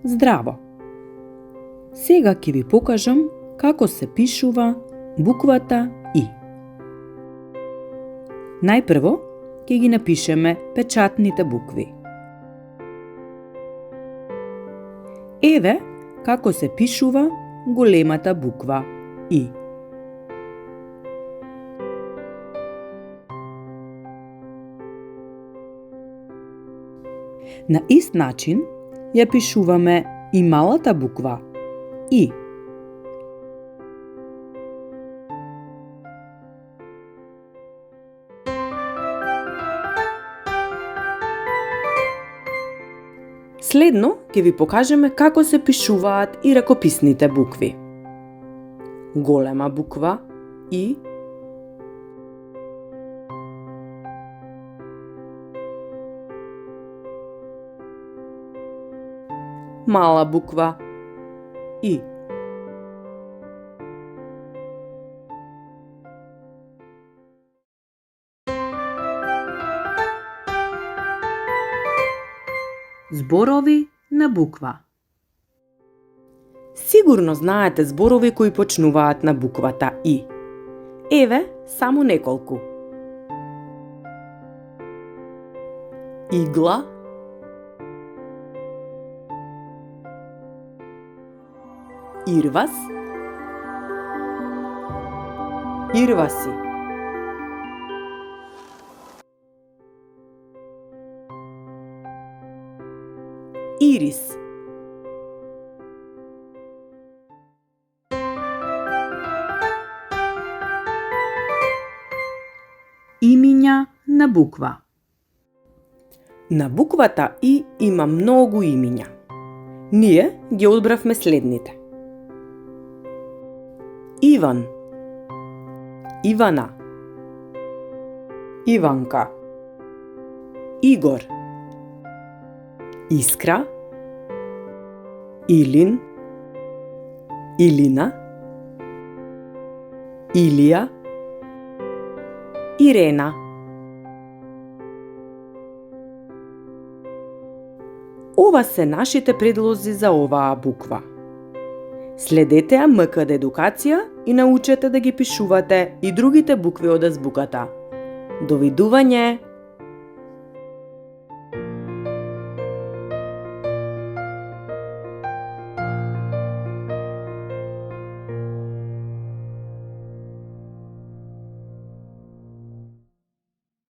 здраво. Сега ќе ви покажам како се пишува буквата И. Најпрво ќе ги напишеме печатните букви. Еве како се пишува големата буква И. На ист начин ја пишуваме и малата буква И. Следно ќе ви покажеме како се пишуваат и ракописните букви. Голема буква И, мала буква И. Зборови на буква. Сигурно знаете зборови кои почнуваат на буквата И. Еве само неколку. Игла, ирвас, ирваси. Ирис. Имиња на буква. На буквата И има многу имиња. Ние ги одбравме следните. Иван, Ивана, Иванка, Игор, Искра, Илин, Илина, Илија, Ирена. Ова се нашите предлози за оваа буква. Следете ја МКД Едукација и научете да ги пишувате и другите букви од азбуката. Довидување!